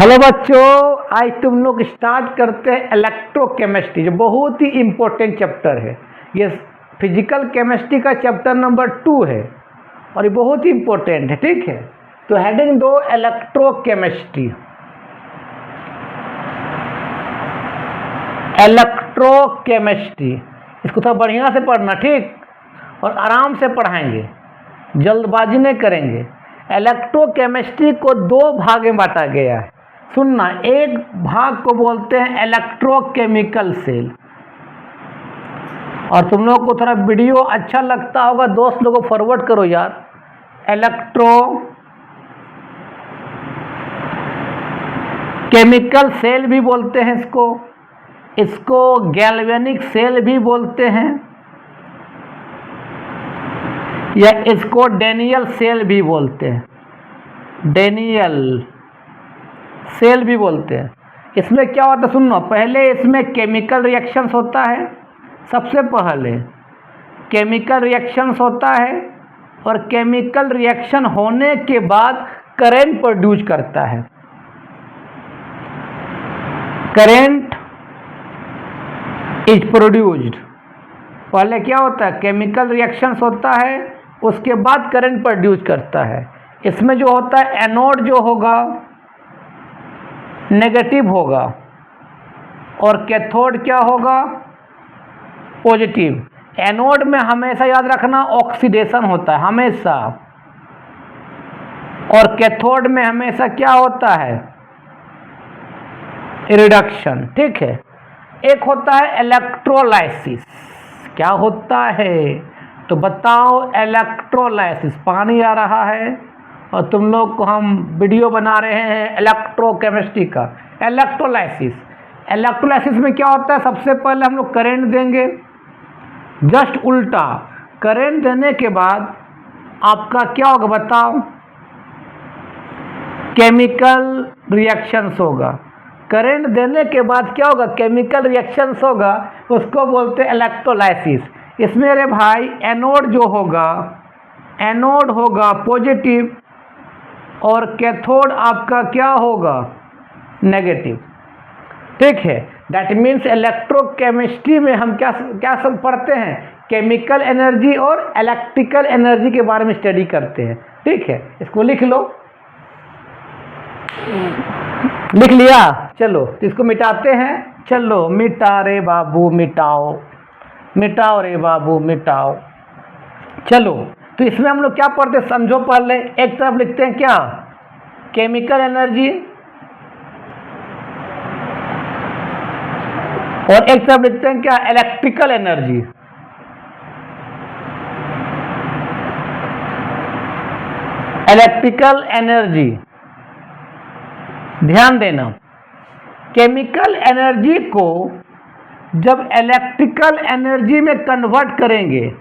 Hello बच्चों, आज तुम लोग स्टार्ट करते हैं इलेक्ट्रोकेमिस्ट्री, जो बहुत ही इम्पोर्टेंट चैप्टर है। ये फिजिकल केमिस्ट्री का चैप्टर नंबर 2 है और ये बहुत ही इम्पोर्टेंट है। ठीक है, तो हेडिंग दो इलेक्ट्रोकेमिस्ट्री। इलेक्ट्रोकेमिस्ट्री इसको थोड़ा बढ़िया से पढ़ना, ठीक, और आराम से पढ़ाएंगे, जल्दबाजी नहीं करेंगे। इलेक्ट्रोकेमिस्ट्री को दो भाग में बांटा गया है। सुनना, एक भाग को बोलते हैं इलेक्ट्रोकेमिकल सेल, और तुम लोग को थोड़ा वीडियो अच्छा लगता होगा, दोस्त लोगों को फॉरवर्ड करो यार। इलेक्ट्रोकेमिकल सेल भी बोलते हैं इसको गैल्वेनिक सेल भी बोलते हैं, या इसको डेनियल सेल भी बोलते हैं, डेनियल सेल भी बोलते हैं। इसमें क्या होता है सुनो, पहले इसमें केमिकल रिएक्शंस होता है। सबसे पहले केमिकल रिएक्शंस होता है, और केमिकल रिएक्शन होने के बाद करंट प्रोड्यूस करता है। Current is produced. पहले क्या होता है, केमिकल रिएक्शंस होता है, उसके बाद करंट प्रोड्यूस करता है। इसमें जो होता है एनोड जो होगा नेगेटिव होगा, और कैथोड क्या होगा, पॉजिटिव। एनोड में हमेशा याद रखना ऑक्सीडेशन होता है हमेशा, और कैथोड में हमेशा क्या होता है, रिडक्शन। ठीक है, एक होता है इलेक्ट्रोलाइसिस। क्या होता है तो बताओ, इलेक्ट्रोलाइसिस। पानी आ रहा है और तुम लोग को हम वीडियो बना रहे हैं इलेक्ट्रोकेमिस्ट्री का। इलेक्ट्रोलाइसिस में क्या होता है, सबसे पहले हम लोग करंट देंगे, जस्ट उल्टा। करंट देने के बाद आपका क्या होगा बताओ, केमिकल रिएक्शंस होगा। करंट देने के बाद क्या होगा, केमिकल रिएक्शंस होगा, उसको बोलते हैं इलेक्ट्रोलाइसिस। इसमें रे भाई एनोड जो होगा, एनोड होगा पॉजिटिव, और कैथोड आपका क्या होगा, नेगेटिव। ठीक है, दैट मीन्स इलेक्ट्रोकेमिस्ट्री में हम क्या सब पढ़ते हैं, केमिकल एनर्जी और इलेक्ट्रिकल एनर्जी के बारे में स्टडी करते हैं। ठीक है, इसको लिख लो। लिख लिया, चलो तो इसको मिटाते हैं। चलो मिटा रे बाबू मिटाओ, मिटाओ रे बाबू मिटाओ। चलो, तो इसमें हम लोग क्या पढ़ते हैं समझो। पहले एक तरफ लिखते हैं क्या, केमिकल एनर्जी, और एक तरफ लिखते हैं क्या, इलेक्ट्रिकल एनर्जी। इलेक्ट्रिकल एनर्जी, ध्यान देना, केमिकल एनर्जी को जब इलेक्ट्रिकल एनर्जी में कन्वर्ट करेंगे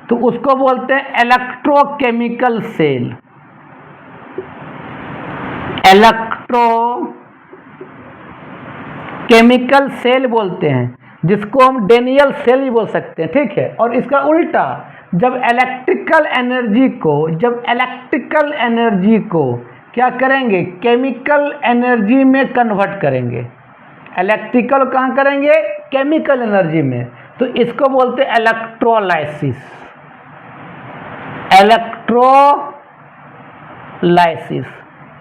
तो उसको बोलते हैं इलेक्ट्रोकेमिकल सेल। इलेक्ट्रोकेमिकल सेल बोलते हैं, जिसको हम डेनियल सेल भी बोल सकते हैं। ठीक है, और इसका उल्टा, जब इलेक्ट्रिकल एनर्जी को क्या करेंगे, केमिकल एनर्जी में कन्वर्ट करेंगे। इलेक्ट्रिकल कहाँ करेंगे, केमिकल एनर्जी में, तो इसको बोलते हैं इलेक्ट्रोलाइसिस। इलेक्ट्रोलाइसिस,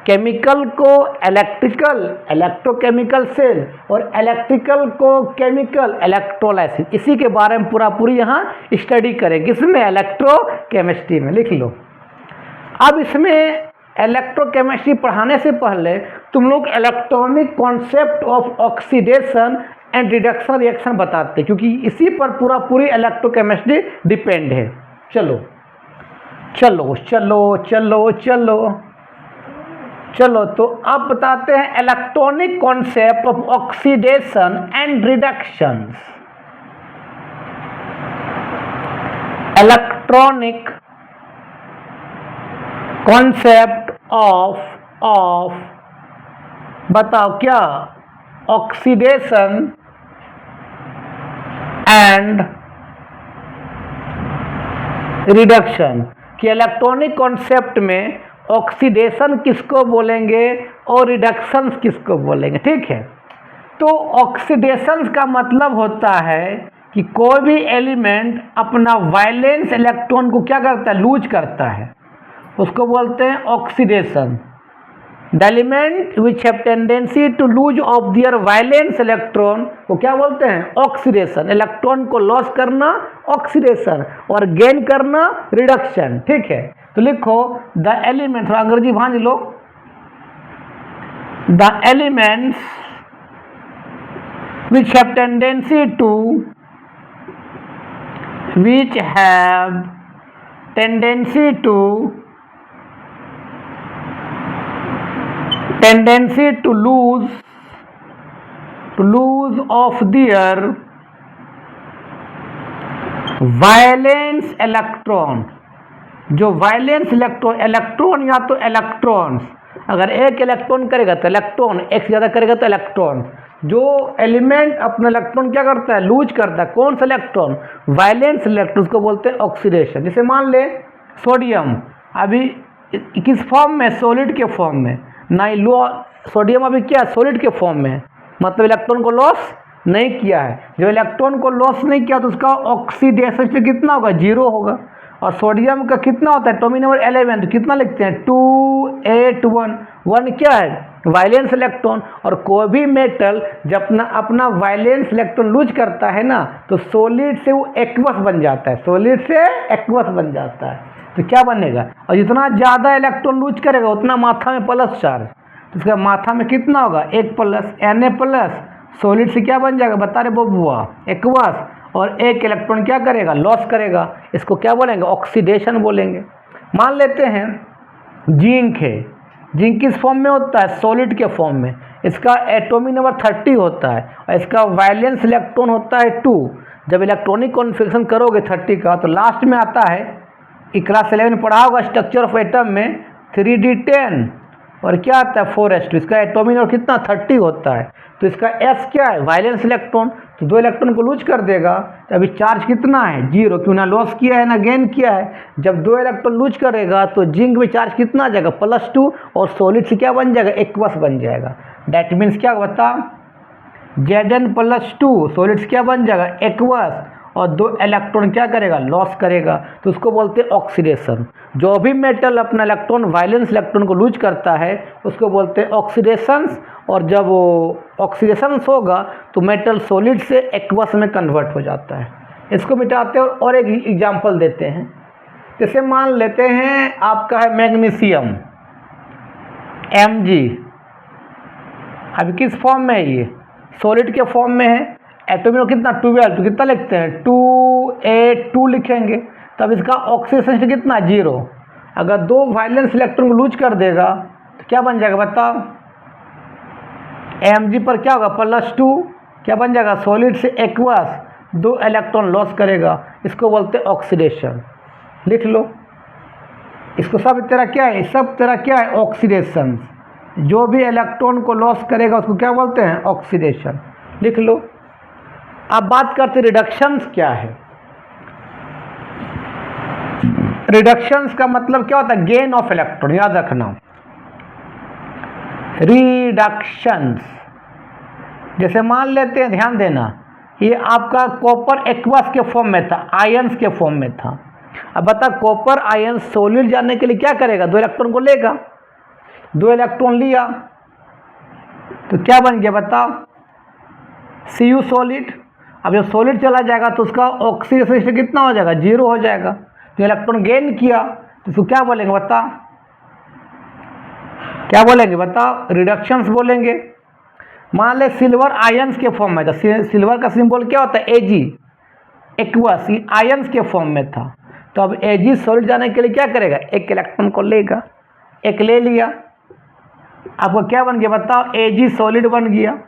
केमिकल को इलेक्ट्रिकल, इलेक्ट्रोकेमिकल सेल, और इलेक्ट्रिकल को केमिकल, इलेक्ट्रोलाइसिस। इसी के बारे में पूरी यहाँ स्टडी करेंगे, इसमें इलेक्ट्रोकेमिस्ट्री में। लिख लो। अब इसमें इलेक्ट्रोकेमिस्ट्री पढ़ाने से पहले तुम लोग electronic concept of oxidation and reduction reaction बताते, क्योंकि इसी पर पूरी इलेक्ट्रोकेमिस्ट्री डिपेंड है। चलो चलो चलो चलो चलो चलो, तो अब बताते हैं electronic concept of oxidation and reduction. Electronic concept of बताओ क्या, ऑक्सीडेशन एंड रिडक्शन। कि इलेक्ट्रॉनिक कॉन्सेप्ट में ऑक्सीडेशन किसको बोलेंगे और रिडक्शंस किसको बोलेंगे, ठीक है। तो ऑक्सीडेशंस का मतलब होता है कि कोई भी एलिमेंट अपना वैलेंस इलेक्ट्रॉन को क्या करता है, लूज करता है, उसको बोलते हैं oxidation. The element which have tendency to lose of their valence electron को क्या बोलते हैं, ऑक्सीडेशन। इलेक्ट्रॉन को लॉस करना ऑक्सीडेशन और गेन करना रिडक्शन, ठीक है। तो लिखो द एलिमेंट, थोड़ा अंग्रेजी भांज लो, the elements which have tendency to lose of their valence electron, जो वैलेंस इलेक्ट्रॉन या तो इलेक्ट्रॉन्स, अगर एक इलेक्ट्रॉन करेगा तो इलेक्ट्रॉन, एक से ज़्यादा करेगा तो इलेक्ट्रॉन। जो एलिमेंट अपना इलेक्ट्रॉन क्या करता है, लूज करता है, कौन सा इलेक्ट्रॉन, वैलेंस इलेक्ट्रॉन, उसको बोलते हैं ऑक्सीडेशन। जैसे मान ले सोडियम अभी किस फॉर्म में, सॉलिड के फॉर्म में, ना लो सोडियम अभी क्या सॉलिड के फॉर्म में, मतलब इलेक्ट्रॉन को लॉस नहीं किया है। जब इलेक्ट्रॉन को लॉस नहीं किया तो उसका ऑक्सीडेशन पे कितना होगा, 0 होगा। और सोडियम का कितना होता है, एटॉमिक नंबर 11, तो कितना लिखते हैं 281। 1 क्या है, वैलेंस इलेक्ट्रॉन। और कोई भी मेटल जब अपना वैलेंस इलेक्ट्रॉन लूज करता है ना, तो सॉलिड से वो एक्वस बन जाता है, सॉलिड से एक्वस बन जाता है। तो क्या बनेगा, और जितना ज़्यादा इलेक्ट्रॉन लूज करेगा उतना माथा में प्लस चार्ज, तो इसका माथा में कितना होगा, 1 प्लस, Na+, सॉलिड से क्या बन जाएगा, बता रहे बबुआ, एक्वस। और एक इलेक्ट्रॉन क्या करेगा, लॉस करेगा, इसको क्या बोलेंगे, ऑक्सीडेशन बोलेंगे। मान लेते हैं जिंक है, जिंक किस फॉर्म में होता है, सॉलिड के फॉर्म में, इसका एटॉमिक नंबर 30 होता है और इसका वैलेंस इलेक्ट्रॉन होता है 2। जब इलेक्ट्रॉनिक कॉन्फ़िगरेशन करोगे 30 का, तो लास्ट में आता है, क्लास 11 में पढ़ा होगा स्ट्रक्चर ऑफ एटम में, 3d10 और क्या आता है 4s2। इसका एटॉमिक नंबर कितना, 30 होता है। तो इसका s क्या है, वैलेंस इलेक्ट्रॉन, तो 2 इलेक्ट्रॉन को लूज कर देगा, तो अभी चार्ज कितना है, 0, क्यों ना लॉस किया है ना गेन किया है। जब 2 इलेक्ट्रॉन लूज करेगा तो जिंक में चार्ज कितना आ जाएगा, +2, और सॉलिड से क्या बन जाएगा, एक्वस बन जाएगा। डैट मीन्स क्या बता, Zn+2, सॉलिड से क्या बन जाएगा, एक्वस, और 2 इलेक्ट्रॉन क्या करेगा, लॉस करेगा, तो उसको बोलते हैं ऑक्सीडेशन। जो भी मेटल अपना इलेक्ट्रॉन वैलेंस इलेक्ट्रॉन को लूज करता है उसको बोलते हैं ऑक्सीडेशंस। और जब वो ऑक्सीडेशंस होगा तो मेटल सॉलिड से एक्वस में कन्वर्ट हो जाता है। इसको मिटाते हैं और एक एग्जांपल देते हैं। जैसे मान लेते हैं आपका है मैग्नीशियम Mg, अभी किस फॉर्म में है, ये सॉलिड के फॉर्म में है, एटॉमिक कितना 12, तो कितना लिखते हैं 2A2 लिखेंगे। तब इसका ऑक्सीडेशन कितना 0। अगर 2 वैलेंस इलेक्ट्रॉन को लूज कर देगा तो क्या बन जाएगा बताओ, Mg पर क्या होगा, +2, क्या बन जाएगा, सॉलिड से एक्वस, 2 इलेक्ट्रॉन लॉस करेगा, इसको बोलते हैं ऑक्सीडेशन। लिख लो इसको, सब तेरा क्या है, सब तेरा क्या है, ऑक्सीडेशन। जो भी इलेक्ट्रॉन को लॉस करेगा उसको क्या बोलते हैं, ऑक्सीडेशन। लिख लो। अब बात करते रिडक्शंस क्या है। रिडक्शंस का मतलब क्या होता है, गेन ऑफ इलेक्ट्रॉन, याद रखना। रिडक्शंस, जैसे मान लेते हैं, ध्यान देना, ये आपका कॉपर एक्वस के फॉर्म में था, आयंस के फॉर्म में था। अब बता, कॉपर आयन सॉलिड जाने के लिए क्या करेगा, 2 इलेक्ट्रॉन को लेगा, 2 इलेक्ट्रॉन लिया तो क्या बन गया बताओ, Cu सॉलिड। अब जब सॉलिड चला जाएगा तो उसका ऑक्सीडेशन कितना हो जाएगा, 0 हो जाएगा। तो इलेक्ट्रॉन गेन किया तो उसको क्या बोलेंगे बता, क्या बोलेंगे बताओ, रिडक्शंस बोलेंगे। मान ले सिल्वर आयंस के फॉर्म में था, सिल्वर का सिंबल क्या होता है, Ag, एक्वस, आयंस के फॉर्म में था। तो अब Ag सॉलिड जाने के लिए क्या करेगा, 1 इलेक्ट्रॉन को लेगा, 1 ले लिया, आपको क्या बन गया बताओ, Ag सॉलिड बन गया।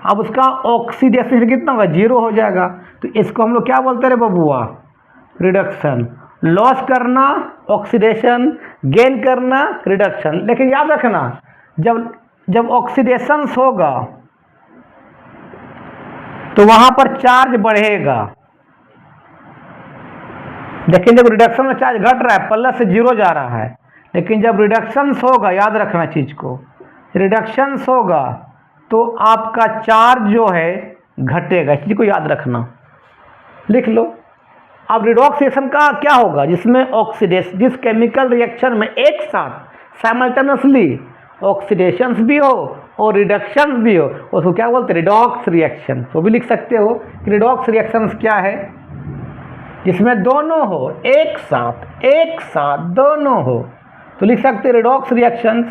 अब उसका ऑक्सीडेशन कितना होगा, 0 हो जाएगा। तो इसको हम लोग क्या बोलते हैं बबुआ, रिडक्शन। लॉस करना ऑक्सीडेशन, गेन करना रिडक्शन। लेकिन याद रखना, जब ऑक्सीडेशन होगा तो वहां पर चार्ज बढ़ेगा, लेकिन जब रिडक्शन में चार्ज घट रहा है, प्लस से 0 जा रहा है। लेकिन जब रिडक्शन होगा, याद रखना चीज को, रिडक्शंस होगा तो आपका चार्ज जो है घटेगा, इसी को याद रखना, लिख लो। अब रिडॉक्स रिएक्शन का क्या होगा, जिसमें ऑक्सीडेशन, जिस केमिकल रिएक्शन में एक साथ साइमल्टेनियसली ऑक्सीडेशंस भी हो और रिडक्शंस भी हो, उसको क्या बोलते हैं, रिडॉक्स रिएक्शन। तो भी लिख सकते हो कि रिडॉक्स रिएक्शंस क्या है, जिसमें दोनों हो, एक साथ दोनों हो, तो लिख सकते हैं रिडॉक्स रिएक्शंस।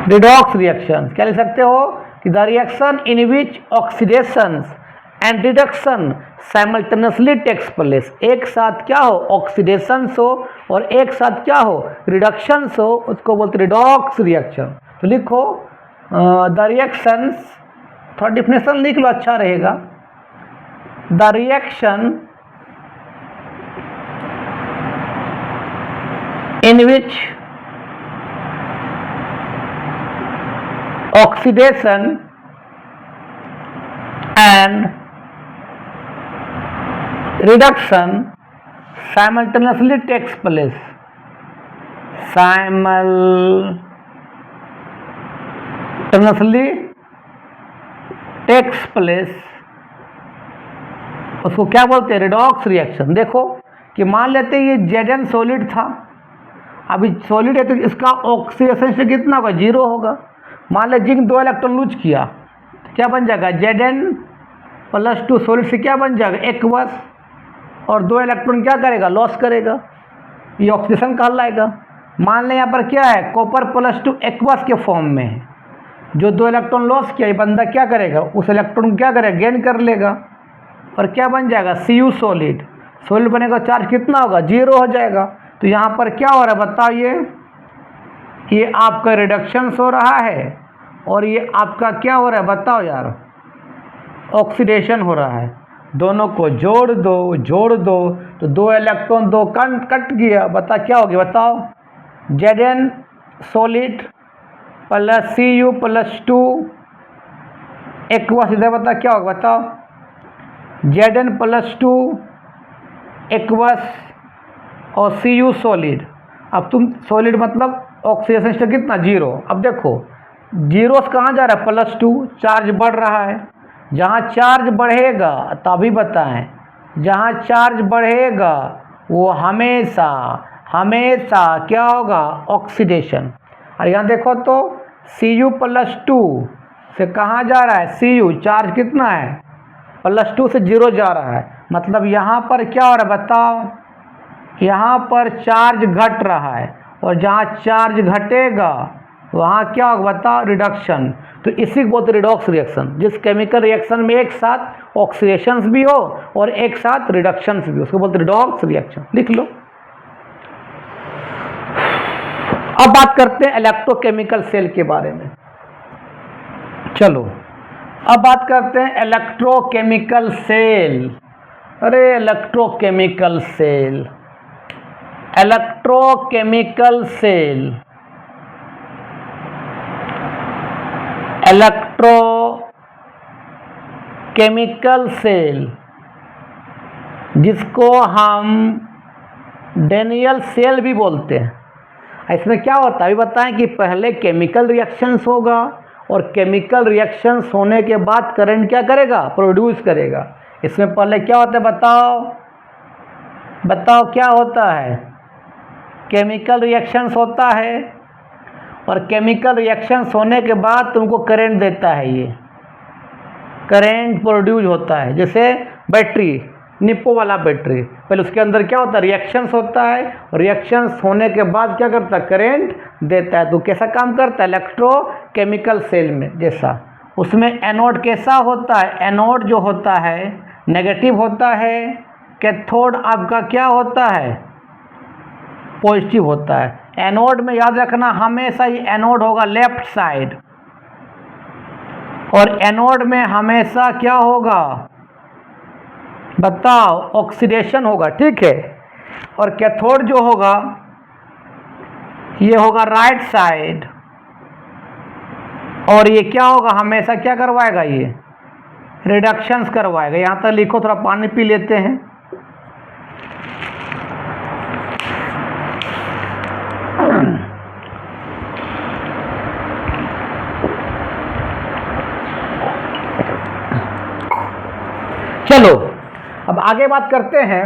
रिडॉक्स रिएक्शन क्या लिख सकते हो कि the reaction in which oxidations and reduction simultaneously takes place, एक साथ क्या हो, ऑक्सीडेशंस हो और एक साथ क्या हो, रिडक्शंस हो, उसको बोलते रिडॉक्स रिएक्शन। तो लिखो द रिएक्शंस, थोड़ा डिफिनेशन लिख लो, अच्छा रहेगा। The reaction in which oxidation and reduction simultaneously takes place, उसको क्या बोलते हैं, रिडॉक्स रिएक्शन। देखो कि मान लेते हैं ये Zn सॉलिड था, अभी सॉलिड है तो इसका ऑक्सीडेशन से कितना होगा, 0 होगा। मान लें जिंक 2 इलेक्ट्रॉन लूज किया तो क्या बन जाएगा, Zn+2 सॉलिड से क्या बन जाएगा, एक्वस, और 2 इलेक्ट्रॉन क्या करेगा, लॉस करेगा, ये ऑक्सीडेशन कहलाएगा। मान लें यहाँ पर क्या है, कॉपर+2 एक्वस के फॉर्म में है, जो 2 इलेक्ट्रॉन लॉस किया, ये बंदा क्या करेगा, उस इलेक्ट्रॉन को क्या करेगा, गेन कर लेगा, और क्या बन जाएगा, Cu सॉलिड। सॉलिड बनेगा, चार्ज कितना होगा, 0 हो जाएगा। तो यहाँ पर क्या हो रहा है बताइए, ये आपका रिडक्शंस हो रहा है और ये आपका क्या हो रहा है बताओ यार, ऑक्सीडेशन हो रहा है। दोनों को जोड़ दो तो 2 इलेक्ट्रॉन 2 कट गया, बता क्या हो गया, बताओ, Zn solid plus Cu+2 aqueous, इधर बता क्या होगा, बताओ, Zn+2 एक्वस और Cu सॉलिड। अब तुम सॉलिड मतलब ऑक्सीडेशन स्टेट कितना, 0। अब देखो 0 से कहाँ जा रहा है, +2, चार्ज बढ़ रहा है। जहाँ चार्ज बढ़ेगा, तभी बताएं, जहाँ चार्ज बढ़ेगा वो हमेशा क्या होगा, ऑक्सीडेशन। और यहाँ देखो तो Cu+2 से कहाँ जा रहा है, Cu चार्ज कितना है, +2 से 0 जा रहा है, मतलब यहाँ पर क्या हो रहा है बताओ, यहाँ पर चार्ज घट रहा है, और जहाँ चार्ज घटेगा वहाँ क्या होगा बताओ, रिडक्शन। तो इसी को बोलते रिडॉक्स रिएक्शन, जिस केमिकल रिएक्शन में एक साथ ऑक्सीडेशंस भी हो और एक साथ रिडक्शंस भी, उसको बोलते रिडॉक्स रिएक्शन, लिख लो। अब बात करते हैं इलेक्ट्रोकेमिकल सेल के बारे में। चलो अब बात करते हैं इलेक्ट्रोकेमिकल सेल। अरे electrochemical cell, electrochemical cell, electrochemical cell, जिसको हम डेनियल सेल भी बोलते हैं। इसमें क्या होता है अभी बताएं कि पहले केमिकल रिएक्शंस होगा और केमिकल रिएक्शंस होने के बाद करंट क्या करेगा, प्रोड्यूस करेगा। इसमें पहले क्या होता है बताओ क्या होता है, केमिकल रिएक्शंस होता है और केमिकल रिएक्शंस होने के बाद तुमको करंट देता है, ये करंट प्रोड्यूस होता है। जैसे बैटरी, निप्पो वाला बैटरी, पहले उसके अंदर क्या होता है, रिएक्शंस होता है, रिएक्शंस होने के बाद क्या करता है, करंट देता है। तो कैसा काम करता है, इलेक्ट्रोकेमिकल सेल में जैसा। उसमें एनोड कैसा होता है, एनोड जो होता है नेगेटिव होता है, कैथोड आपका क्या होता है, पॉजिटिव होता है। एनोड में याद रखना हमेशा ही एनोड होगा लेफ्ट साइड, और एनोड में हमेशा क्या होगा बताओ, ऑक्सीडेशन होगा, ठीक है। और कैथोड जो होगा ये होगा राइट साइड, और ये क्या होगा, हमेशा क्या करवाएगा, ये रिडक्शंस करवाएगा। यहाँ तक लिखो, थोड़ा पानी पी लेते हैं। आगे बात करते हैं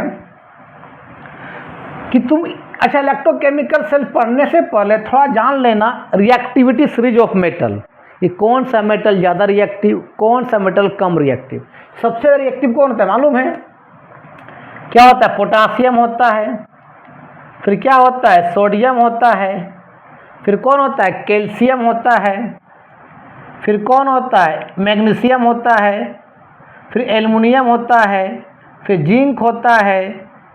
कि तुम अच्छा इलेक्ट्रोकेमिकल सेल पढ़ने से पहले थोड़ा जान लेना रिएक्टिविटी सीरीज ऑफ मेटल, कि कौन सा मेटल ज़्यादा रिएक्टिव, कौन सा मेटल कम रिएक्टिव। सबसे ज़्यादा रिएक्टिव कौन होता है मालूम है? क्या होता है? पोटासियम होता है, फिर क्या होता है? सोडियम होता है, फिर कौन होता है? कैल्शियम होता है, फिर कौन होता है? मैग्नीशियम होता है, फिर एल्युमिनियम होता है, फिर जिंक होता है,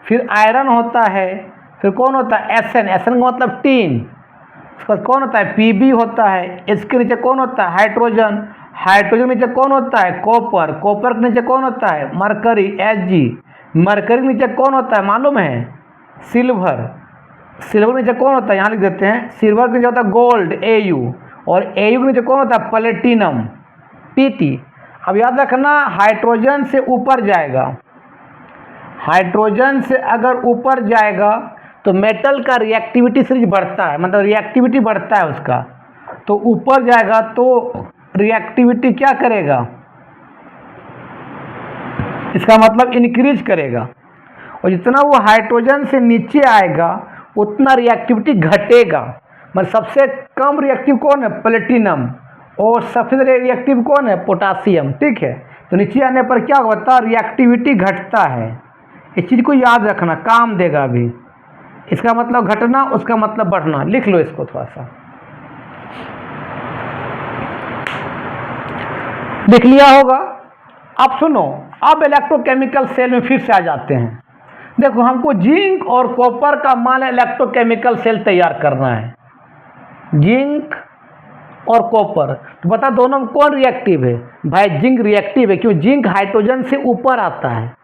फिर आयरन होता है, फिर कौन होता है? एसएन, एसएन का मतलब टीन। उसके बाद कौन होता है? पीबी होता है। इसके नीचे कौन होता है? हाइड्रोजन। हाइड्रोजन के नीचे कौन होता है? कॉपर। कॉपर के नीचे कौन होता है? Mercury, Hg। मरकरी के नीचे कौन होता है मालूम है? सिल्वर। सिल्वर के नीचे कौन होता है? यहाँ लिख देते हैं, सिल्वर के नीचे होता है गोल्ड, Au। और Au के नीचे कौन होता है? Platinum, Pt। अब याद रखना, हाइड्रोजन से ऊपर जाएगा, हाइड्रोजन से अगर ऊपर जाएगा तो मेटल का रिएक्टिविटी सीरीज बढ़ता है, मतलब रिएक्टिविटी बढ़ता है उसका। तो ऊपर जाएगा तो रिएक्टिविटी क्या करेगा? इसका मतलब इंक्रीज करेगा। और जितना वो हाइड्रोजन से नीचे आएगा उतना रिएक्टिविटी घटेगा। मतलब सबसे कम रिएक्टिव कौन है? प्लेटिनम। और सबसे रिएक्टिव कौन है? पोटासियम। ठीक है, तो नीचे आने पर क्या होता है? रिएक्टिविटी घटता है। इस चीज़ को याद रखना, काम देगा अभी। इसका मतलब घटना, उसका मतलब बढ़ना। लिख लो इसको थोड़ा सा, लिख लिया होगा। अब सुनो, अब इलेक्ट्रोकेमिकल सेल में फिर से आ जाते हैं। देखो, हमको जिंक और कॉपर का मान इलेक्ट्रोकेमिकल सेल तैयार करना है, जिंक और कॉपर। तो बता दोनों में कौन रिएक्टिव है? भाई जिंक रिएक्टिव है, क्यों? जिंक हाइड्रोजन से ऊपर आता है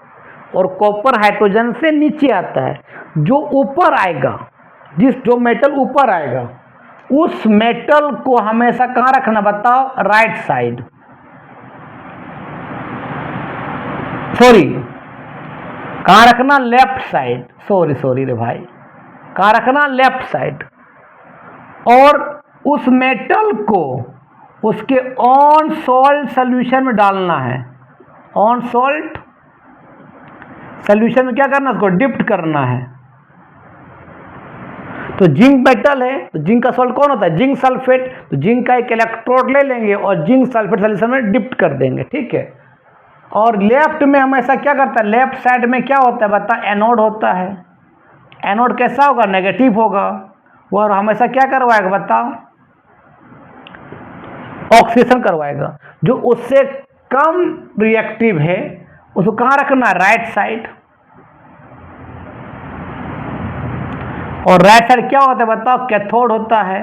और कॉपर हाइड्रोजन से नीचे आता है। जो ऊपर आएगा, जो मेटल ऊपर आएगा, उस मेटल को हमेशा कहाँ रखना बताओ? Right side. सॉरी, कहाँ रखना? Left side. सॉरी रे भाई, कहाँ रखना? Left side. और उस मेटल को उसके ऑन सॉल्ट सोल्यूशन में डालना है। ऑन सॉल्ट सोल्यूशन में क्या करना? उसको डिप्ट करना है। तो जिंक मेटल है तो जिंक का सॉल्ट कौन होता है? Zinc sulphate. तो जिंक का एक इलेक्ट्रोड ले लेंगे और जिंक सल्फेट सोल्यूशन में डिप्ट कर देंगे। ठीक है, और लेफ्ट में हमेशा क्या करता है? लेफ्ट साइड में क्या होता है बता? एनोड होता है। एनोड कैसा होगा? नेगेटिव होगा। वो हमेशा क्या करवाएगा बताओ? ऑक्सीडेशन करवाएगा। जो उससे कम रिएक्टिव है उसको कहाँ रखना? Right side. और राइट साइड क्या होता है बताओ? कैथोड होता है।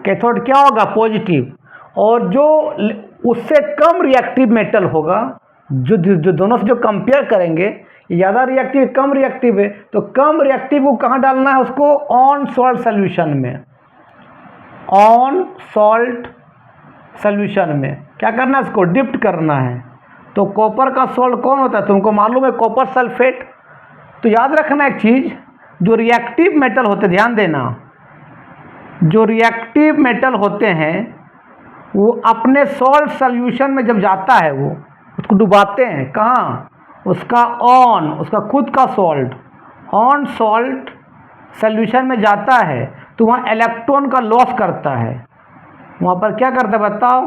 कैथोड क्या होगा? पॉजिटिव। और जो उससे कम रिएक्टिव मेटल होगा, जो दोनों से जो कंपेयर करेंगे, ज़्यादा रिएक्टिव कम रिएक्टिव है, तो कम रिएक्टिव को कहाँ डालना है? उसको ऑन सॉल्ट सोल्यूशन में। ऑन सॉल्ट सोल्यूशन में क्या करना है? इसको डिप्ट करना है। तो कॉपर का सॉल्ट कौन होता है? तुमको मालूम है, कॉपर सल्फेट। तो याद रखना एक चीज़, जो रिएक्टिव मेटल होते, ध्यान देना, जो रिएक्टिव मेटल होते हैं वो अपने सॉल्ट सोल्यूशन में जब जाता है वो उसको डुबाते हैं। कहाँ? उसका उसका खुद का सॉल्ट ऑन सॉल्ट सोल्यूशन में जाता है तो वहाँ इलेक्ट्रॉन का लॉस करता है। वहाँ पर क्या करता है बताओ?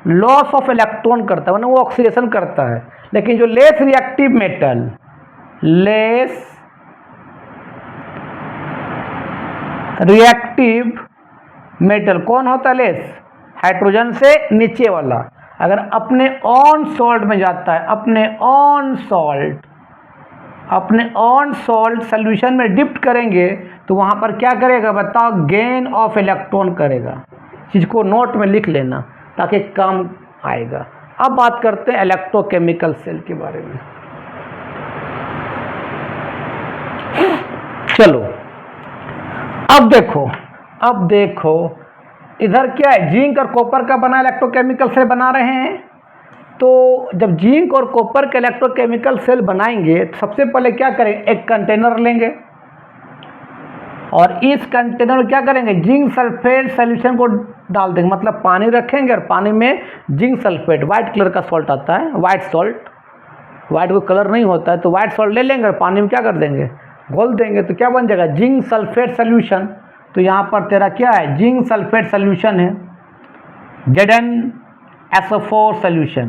लॉस ऑफ इलेक्ट्रॉन करता है, वो ऑक्सीडेशन करता है। लेकिन जो less reactive metal, less reactive metal कौन होता है? लेस, हाइड्रोजन से नीचे वाला, अगर अपने ऑन सॉल्ट में जाता है, अपने ऑन सॉल्ट सोल्यूशन में डिप्ट करेंगे तो वहाँ पर क्या करेगा बताओ? गेन ऑफ इलेक्ट्रॉन करेगा। चीज़ को नोट में लिख लेना ताकि काम आएगा। अब बात करते हैं इलेक्ट्रोकेमिकल सेल के बारे में। चलो अब देखो इधर क्या है? जिंक और कॉपर का बना इलेक्ट्रोकेमिकल सेल बना रहे हैं। तो जब जिंक और कॉपर के इलेक्ट्रोकेमिकल सेल बनाएंगे तो सबसे पहले क्या करेंगे? एक कंटेनर लेंगे और इस कंटेनर में क्या करेंगे? जिंक सल्फेट सोल्यूशन को डाल देंगे, मतलब पानी रखेंगे और पानी में जिंक सल्फेट, वाइट कलर का सॉल्ट आता है, वाइट सॉल्ट, वाइट को कलर नहीं होता है, तो वाइट सॉल्ट ले लेंगे और पानी में क्या कर देंगे, घोल देंगे, तो क्या बन जाएगा, जिंक सल्फेट सोल्यूशन। तो यहाँ पर तेरा क्या है, जिंक सल्फेट सोल्यूशन है, ZnSO4 सोल्यूशन।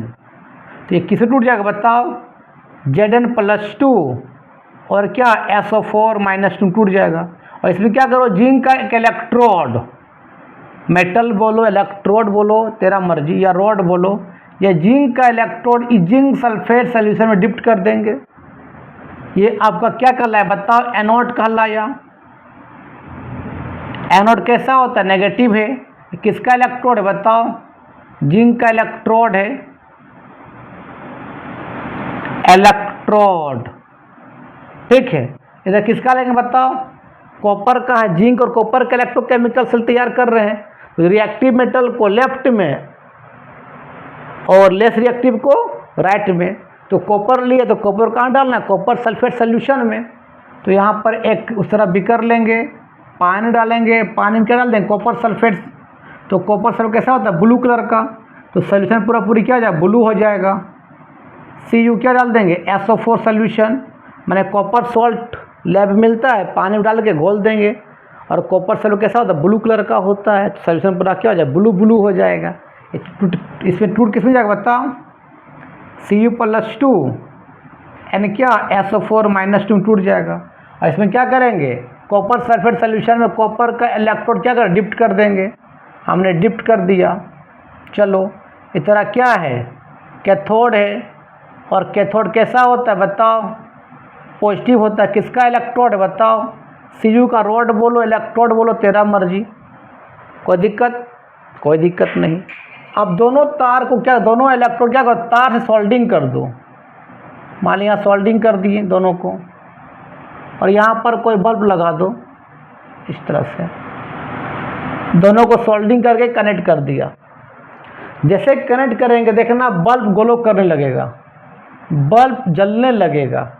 तो ये किसे टूट जाएगा बताओ, Zn+2 और क्या SO4-2 टूट जाएगा। और इसमें क्या करो, जिंक का एक इलेक्ट्रोड, मेटल बोलो, इलेक्ट्रोड बोलो, तेरा मर्जी, या रॉड बोलो, या जिंक का इलेक्ट्रोड इस जिंक सल्फेट सोल्यूशन में डिप्ट कर देंगे। ये आपका क्या कहलाया बताओ, एनोड कहलाया। एनोड कैसा होता है, नेगेटिव है। किसका इलेक्ट्रोड है बताओ, जिंक का इलेक्ट्रोड है, इलेक्ट्रोड, ठीक है। इधर किसका लेंगे बताओ, कॉपर का है, जिंक और कॉपर का इलेक्ट्रोकेमिकल सेल तैयार कर रहे हैं, तो रिएक्टिव मेटल को लेफ्ट में और लेस रिएक्टिव को राइट में। तो कॉपर लिए तो कॉपर कहाँ डालना है, कॉपर सल्फेट सोल्यूशन में। तो यहाँ पर एक उस तरह बीकर लेंगे, पानी डालेंगे, पानी में क्या डाल देंगे, कॉपर सल्फेट। तो कॉपर सल्फेट कैसा होता है, ब्लू कलर का, तो सोल्यूशन पूरी क्या हो जाएगा, ब्लू हो जाएगा। Cu क्या डाल देंगे, SO4 सोल्यूशन, मैंने कॉपर सॉल्ट लैब मिलता है, पानी में डाल के घोल देंगे, और कॉपर सल्फेट कैसा होता है, ब्लू कलर का होता है, तो सोल्यूशन पूरा क्या हो जाएगा, ब्लू हो जाएगा। इसमें टूट किस में जाएगा बताओ, Cu+2 यानी क्या, SO4-2 टूट जाएगा। और इसमें क्या करेंगे, कॉपर सल्फेट सोल्यूशन में कॉपर का इलेक्ट्रोड क्या कर, डिप्ट कर देंगे। हमने डिप्ट कर दिया। चलो इतना क्या है, कैथोड है, और कैथोड कैसा होता है बताओ, पॉजिटिव होता है। किसका इलेक्ट्रोड है बताओ, Cu का रॉड बोलो, इलेक्ट्रोड बोलो, तेरा मर्जी, कोई दिक्कत, कोई दिक्कत नहीं। अब दोनों तार को क्या, दोनों इलेक्ट्रोड क्या करो, तार से सोल्डिंग कर दो। मान लिया सोल्डिंग कर दिए दोनों को, और यहाँ पर कोई बल्ब लगा दो, इस तरह से दोनों को सोल्डिंग करके कनेक्ट कर दिया। जैसे कनेक्ट करेंगे देखना, बल्ब ग्लो करने लगेगा, बल्ब जलने लगेगा।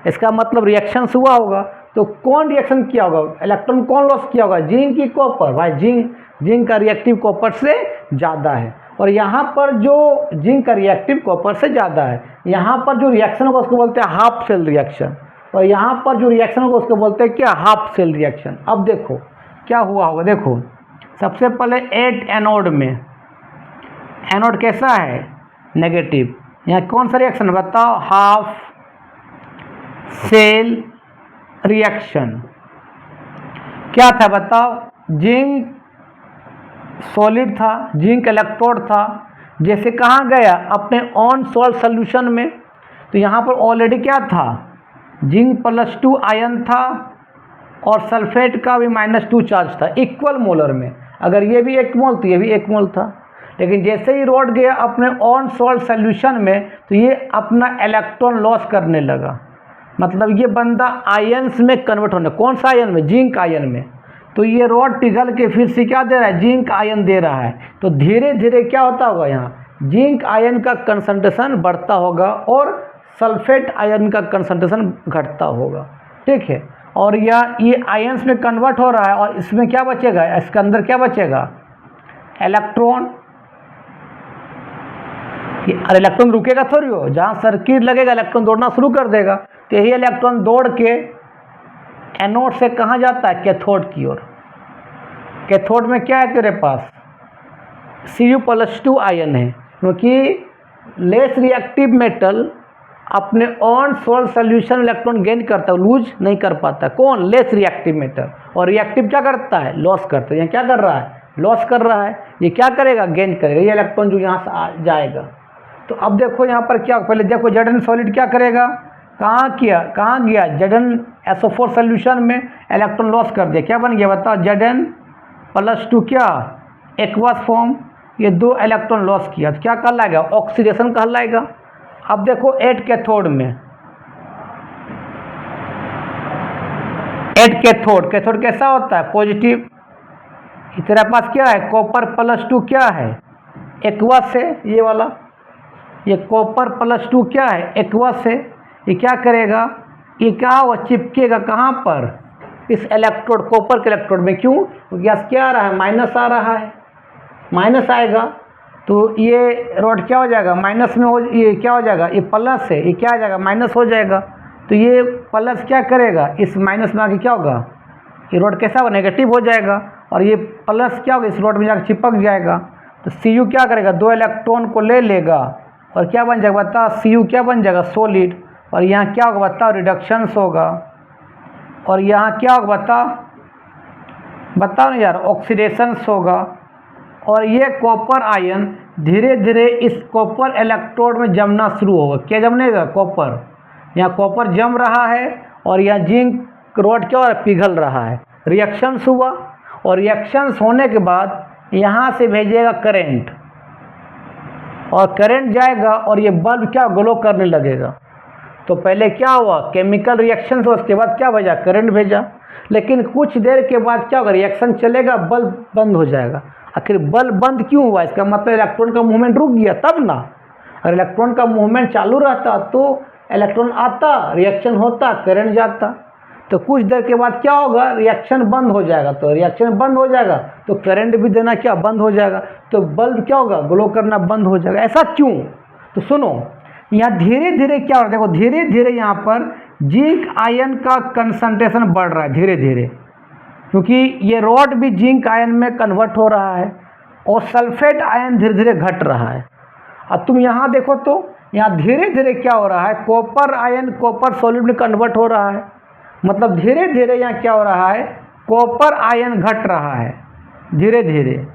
इसका मतलब रिएक्शन हुआ होगा। तो कौन रिएक्शन किया होगा, इलेक्ट्रॉन कौन लॉस किया होगा, जिंक की कॉपर। भाई जिंक का रिएक्टिव कॉपर से ज़्यादा है, और यहाँ पर जो जिंक का रिएक्टिव कॉपर से ज़्यादा है, यहाँ पर जो रिएक्शन होगा उसको बोलते हैं हाफ सेल रिएक्शन, और यहाँ पर जो रिएक्शन होगा उसको बोलते हैं क्या, हाफ सेल रिएक्शन। अब देखो क्या हुआ होगा, देखो सबसे पहले 8 एनोड में, एनोड कैसा है, नेगेटिव। यहाँ कौन सा रिएक्शन बताओ, हाफ सेल रिएक्शन। क्या था बताओ, जिंक सॉलिड था, जिंक इलेक्ट्रोड था, जैसे कहाँ गया, अपने ऑन सॉल्ट सोल्यूशन में। तो यहाँ पर ऑलरेडी क्या था, जिंक+2 आयन था, और सल्फेट का भी -2 चार्ज था, इक्वल मोलर में। अगर ये भी 1 मोल तो ये भी 1 मोल था। लेकिन जैसे ही रॉड गया अपने ऑन सॉल्ट सोल्यूशन में, तो ये अपना इलेक्ट्रॉन लॉस करने लगा। मतलब ये बंदा आयन्स में कन्वर्ट होने, कौन सा आयन में, जिंक आयन में। तो ये रॉड पिघल के फिर से क्या दे रहा है, जिंक आयन दे रहा है। तो धीरे धीरे क्या होता होगा, यहाँ जिंक आयन का कंसंट्रेशन बढ़ता होगा और सल्फेट आयन का कंसंट्रेशन घटता होगा, ठीक है। और ये आयन्स में कन्वर्ट हो रहा है, और इसमें क्या बचेगा, इसके अंदर क्या बचेगा, इलेक्ट्रॉन। और इलेक्ट्रॉन रुकेगा थोड़ी हो, जहाँ सर्किट लगेगा इलेक्ट्रॉन दौड़ना शुरू कर देगा। तो यही इलेक्ट्रॉन दौड़ के एनोड से कहाँ जाता है, कैथोड की ओर। कैथोड में क्या है तेरे पास, Cu+2 आयन है, क्योंकि लेस रिएक्टिव मेटल अपने on salt solution electron gain करता है, लूज नहीं कर पाता। कौन, लेस रिएक्टिव मेटल। और रिएक्टिव क्या करता है, लॉस करता है। यहाँ क्या कर रहा है, लॉस कर रहा है। ये क्या करेगा, गेन करेगा, ये इलेक्ट्रॉन जो यहाँ से जाएगा। तो अब देखो यहाँ पर क्या, पहले देखो Zn सॉलिड क्या करेगा, कहाँ गया, Zn SO4 सोल्यूशन में इलेक्ट्रॉन लॉस कर दिया। क्या बन गया बताओ, Zn+2 क्या, एक्वस फॉर्म, ये 2 इलेक्ट्रॉन लॉस किया। तो क्या कहलाएगा, ऑक्सीडेशन कहलाएगा। अब देखो 8 कैथोड में, 8 कैथोड कैसा होता है, पॉजिटिव। तेरे पास क्या है, कॉपर+2 क्या है, एक्वस है, ये वाला, ये कॉपर+2 क्या है, एक्वस है। ये क्या करेगा, ये क्या हुआ, चिपकेगा कहाँ पर, इस इलेक्ट्रोड, कॉपर के इलेक्ट्रोड में। क्यों, गैस क्या आ रहा है, माइनस आ रहा है, माइनस आएगा। तो ये रॉड क्या हो जाएगा, माइनस में हो, ये क्या हो जाएगा, ये प्लस है, ये क्या आ जाएगा, माइनस हो जाएगा। तो ये प्लस क्या करेगा, इस माइनस में आके क्या होगा, ये रॉड कैसा होगा, नेगेटिव हो जाएगा। और ये प्लस क्या होगा, इस रॉड में जाकर चिपक जाएगा। तो Cu क्या करेगा, 2 इलेक्ट्रॉन को ले लेगा और क्या बन जाएगा बता, Cu क्या बन जाएगा, सॉलिड। और यहाँ क्या होगा बताओ, रिडक्शंस होगा। और यहाँ क्या होगा बताओ ना यार, ऑक्सीडेशंस होगा। और ये कॉपर आयन धीरे धीरे इस कॉपर इलेक्ट्रोड में जमना शुरू होगा। क्या जमनेगा, कॉपर। यहाँ कॉपर जम रहा है और यहाँ जिंक रॉड क्या हो रहा है, पिघल रहा है। रिएक्शंस हुआ और रिएक्शंस होने के बाद यहाँ से भेजेगा करंट, और करंट जाएगा और ये बल्ब क्या ग्लो करने लगेगा। तो पहले क्या हुआ, केमिकल रिएक्शन हुआ, उसके बाद क्या भेजा, करंट भेजा। लेकिन कुछ देर के बाद क्या होगा, रिएक्शन चलेगा, बल्ब बंद हो जाएगा। आखिर बल्ब बंद क्यों हुआ, इसका मतलब इलेक्ट्रॉन का मूवमेंट रुक गया तब ना। अगर इलेक्ट्रॉन का मूवमेंट चालू रहता तो इलेक्ट्रॉन आता, रिएक्शन होता, करंट जाता। तो कुछ देर के बाद क्या होगा, रिएक्शन बंद हो जाएगा। तो रिएक्शन बंद हो जाएगा तो करंट भी देना क्या बंद हो जाएगा। तो बल्ब क्या होगा, ग्लो करना बंद हो जाएगा। ऐसा क्यों, तो सुनो, यहाँ धीरे धीरे क्या हो रहा है, देखो धीरे धीरे यहाँ पर जिंक आयन का कंसंट्रेशन बढ़ रहा है धीरे धीरे, क्योंकि ये रॉड भी जिंक आयन में कन्वर्ट हो रहा है और सल्फेट आयन धीरे धीरे घट रहा है। अब तुम यहाँ देखो तो यहाँ धीरे धीरे क्या हो रहा है, कॉपर आयन कॉपर सॉलिड में कन्वर्ट हो रहा है। मतलब धीरे धीरे यहाँ क्या हो रहा है, कॉपर आयन घट रहा है धीरे धीरे।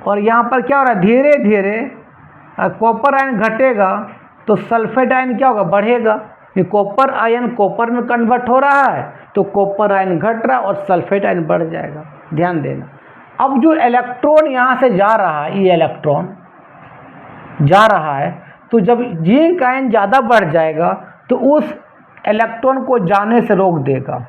और यहाँ पर क्या हो रहा है, धीरे धीरे कॉपर आयन घटेगा तो सल्फेट आयन क्या होगा, बढ़ेगा। ये कॉपर आयन कॉपर में कन्वर्ट हो रहा है तो कॉपर आयन घट रहा है और सल्फेट आयन बढ़ जाएगा। ध्यान देना। अब जो इलेक्ट्रॉन यहाँ से जा रहा है, ये इलेक्ट्रॉन जा रहा है, तो जब जिंक आयन ज़्यादा बढ़ जाएगा तो उस इलेक्ट्रॉन को जाने से रोक देगा,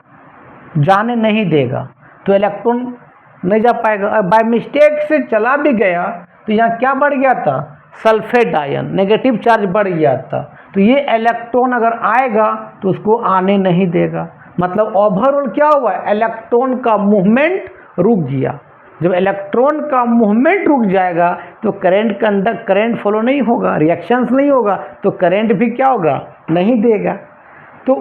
जाने नहीं देगा। तो इलेक्ट्रॉन नहीं जा पाएगा। और बाय मिस्टेक से चला भी गया तो यहाँ क्या बढ़ गया था, सल्फेट आयन, नेगेटिव चार्ज बढ़ गया था। तो ये इलेक्ट्रॉन अगर आएगा तो उसको आने नहीं देगा। मतलब ओवरऑल क्या हुआ, इलेक्ट्रॉन का मूवमेंट रुक गया। जब इलेक्ट्रॉन का मूवमेंट रुक जाएगा तो करंट फॉलो नहीं होगा, रिएक्शंस नहीं होगा, तो करंट भी क्या होगा, नहीं देगा। तो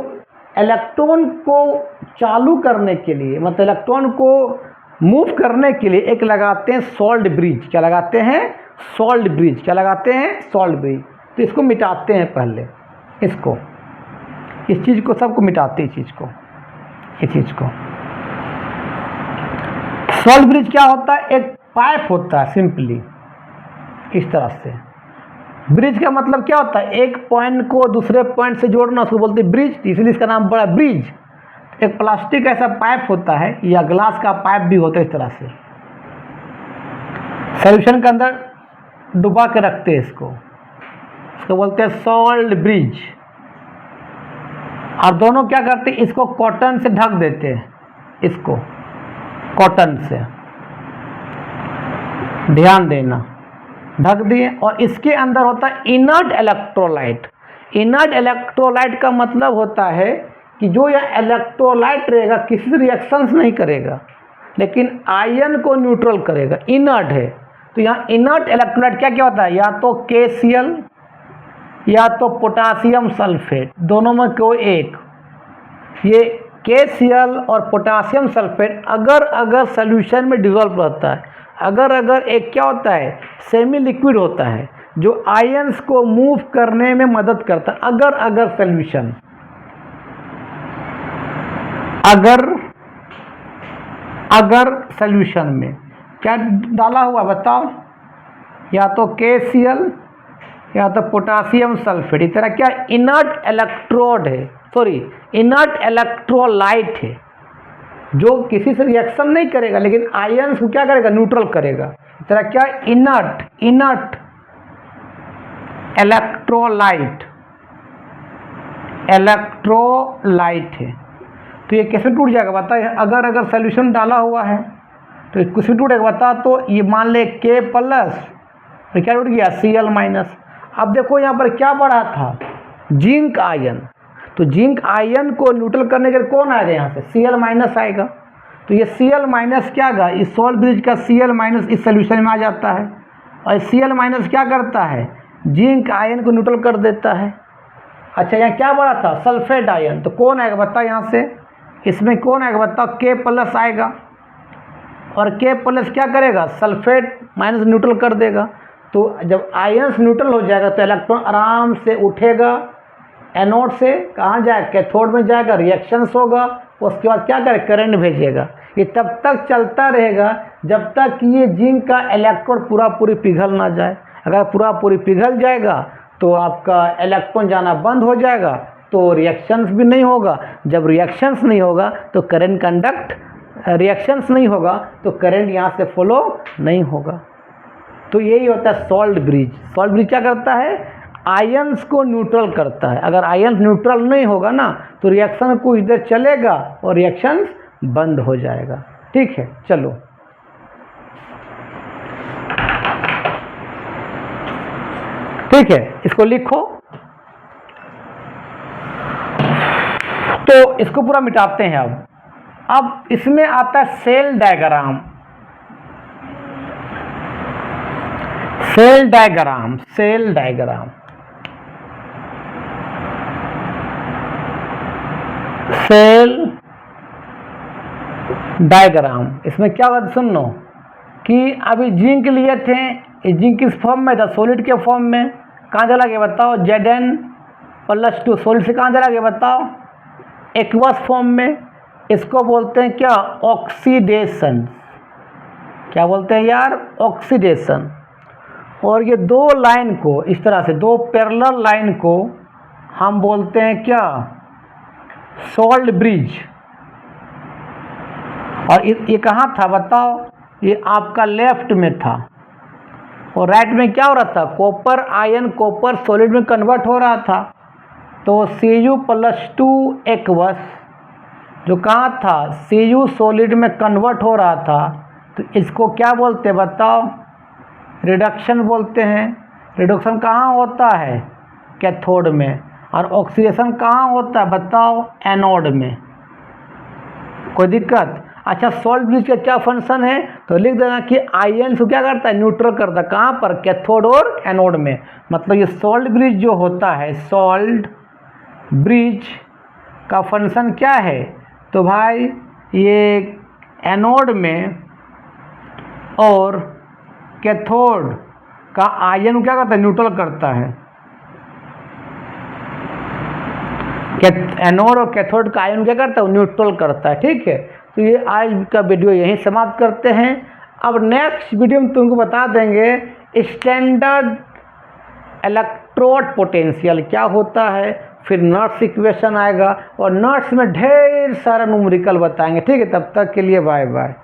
इलेक्ट्रॉन को चालू करने के लिए, मतलब इलेक्ट्रॉन को मूव करने के लिए एक लगाते हैं सॉल्ट ब्रिज। क्या लगाते हैं, सॉल्ट ब्रिज। क्या लगाते हैं, सॉल्ट ब्रिज। तो इसको मिटाते हैं पहले, इसको, इस चीज़ को, सबको मिटाते हैं, इस चीज़ को। सॉल्ट ब्रिज क्या होता है, एक पाइप होता है सिंपली इस तरह से। ब्रिज का मतलब क्या होता है, एक पॉइंट को दूसरे पॉइंट से जोड़ना, उसको बोलते हैं ब्रिज, इसलिए इसका नाम बड़ा ब्रिज। एक प्लास्टिक ऐसा पाइप होता है या ग्लास का पाइप भी होता है इस तरह से, सॉल्यूशन के अंदर डुबा के रखते हैं इसको बोलते हैं सॉल्ट ब्रिज। और दोनों क्या करते हैं, इसको कॉटन से ढक देते हैं, इसको कॉटन से, ध्यान देना, ढक दिए। और इसके अंदर होता है इनर्ट इलेक्ट्रोलाइट। इनर्ट इलेक्ट्रोलाइट का मतलब होता है कि जो यह इलेक्ट्रोलाइट रहेगा किसी से रिएक्शंस नहीं करेगा, लेकिन आयन को न्यूट्रल करेगा, इनर्ट है। तो यहाँ इनर्ट इलेक्ट्रोलाइट क्या क्या होता है, या तो KCl या तो पोटासियम सल्फेट, दोनों में कोई एक। ये KCl और पोटासियम सल्फेट अगर सॉल्यूशन में डिसॉल्व रहता है, अगर एक क्या होता है, सेमी लिक्विड होता है जो आयंस को मूव करने में मदद करता है। अगर सॉल्यूशन अगर सॉल्यूशन में क्या डाला हुआ बताओ, या तो KCl या तो पोटासियम सल्फेट। इस तरह क्या इनर्ट इलेक्ट्रोड है, सॉरी इनर्ट इलेक्ट्रोलाइट है, जो किसी से रिएक्शन नहीं करेगा लेकिन आयंस को क्या करेगा, न्यूट्रल करेगा। इस तरह क्या इनर्ट इलेक्ट्रोलाइट है। तो ये कैसे टूट जाएगा बता, अगर सॉल्यूशन डाला हुआ है तो कुछ भी टूटेगा बता। तो ये मान ले K प्लस, तो क्या टूट गया, Cl माइनस। अब देखो यहाँ पर क्या बढ़ा था, जिंक आयन। तो जिंक आयन को न्यूट्रल करने के लिए कौन आएगा, यहाँ से Cl माइनस आएगा। तो ये Cl माइनस क्या आएगा, इस सॉल्ट ब्रिज का Cl माइनस इस सोल्यूशन में आ जाता है। और Cl माइनस क्या करता है, जिंक आयन को न्यूट्रल कर देता है। अच्छा यहाँ क्या बड़ा था, सल्फेट आयन, तो कौन आएगा बताओ यहाँ से, इसमें कौन आएगा बताओ, K+ आएगा, और K+ क्या करेगा, सल्फेट माइनस न्यूट्रल कर देगा। तो जब आयन्स न्यूट्रल हो जाएगा तो इलेक्ट्रॉन आराम से उठेगा, एनोड से कहाँ जाएगा, कैथोड में जाएगा, रिएक्शंस होगा, उसके बाद क्या करेगा, करंट भेजेगा। ये तब तक चलता रहेगा जब तक कि ये जिंक का इलेक्ट्रोड पूरा पूरी पिघल ना जाए। अगर पूरा पूरी पिघल जाएगा तो आपका इलेक्ट्रॉन जाना बंद हो जाएगा, तो रिएक्शंस भी नहीं होगा। जब रिएक्शंस नहीं होगा तो करंट कंडक्ट, रिएक्शंस नहीं होगा तो करंट यहाँ से फ्लो नहीं होगा। तो यही होता है सॉल्ट ब्रिज। सॉल्ट ब्रिज क्या करता है, आयन्स को न्यूट्रल करता है। अगर आयन्स न्यूट्रल नहीं होगा ना तो रिएक्शन को इधर चलेगा और रिएक्शंस बंद हो जाएगा। ठीक है, चलो ठीक है, इसको लिखो। तो इसको पूरा मिटाते हैं। अब इसमें आता है cell diagram. Cell diagram, cell diagram, cell diagram. इसमें क्या होगा सुन लो कि अभी जिंक लिए थे, ये जिंक किस फॉर्म में था, सॉलिड के फॉर्म में। कहाँ चला गया बताओ, Zn+2 सॉलिड से कहाँ चला गया बताओ, एक्वस फॉर्म में। इसको बोलते हैं क्या, ऑक्सीडेशन। क्या बोलते हैं यार, ऑक्सीडेशन। और ये दो लाइन को इस तरह से, दो पैरेलल लाइन को हम बोलते हैं क्या, सॉल्ट ब्रिज। और ये कहाँ था बताओ, ये आपका लेफ्ट में था, और राइट में क्या हो रहा था, कॉपर आयन कॉपर सॉलिड में कन्वर्ट हो रहा था। तो Cu+2 एक्वस जो कहाँ था, Cu सॉलिड में कन्वर्ट हो रहा था, तो इसको क्या बोलते हैं बताओ, रिडक्शन बोलते हैं। रिडक्शन कहाँ होता है, कैथोड में। और ऑक्सीडेशन कहाँ होता है बताओ, एनोड में। कोई दिक्कत। अच्छा, सॉल्ट ब्रिज का क्या फंक्शन है, तो लिख देना कि आयन को क्या करता है, न्यूट्रल करता है। कहाँ पर, कैथोड और एनोड में। मतलब ये सॉल्ट ब्रिज जो होता है, सॉल्ट ब्रिज का फंक्शन क्या है, तो भाई ये एनोड में और कैथोड का आयन क्या करता है, न्यूट्रल करता है। एनोड और कैथोड का आयन क्या करता है, न्यूट्रल करता है। ठीक है, तो ये आज का वीडियो यहीं समाप्त करते हैं। अब नेक्स्ट वीडियो में तुमको बता देंगे स्टैंडर्ड इलेक्ट्रोड पोटेंशियल क्या होता है, फिर नॉट्स इक्वेशन आएगा, और नॉट्स में ढेर सारा न्यूमेरिकल बताएंगे। ठीक है, तब तक के लिए बाय बाय।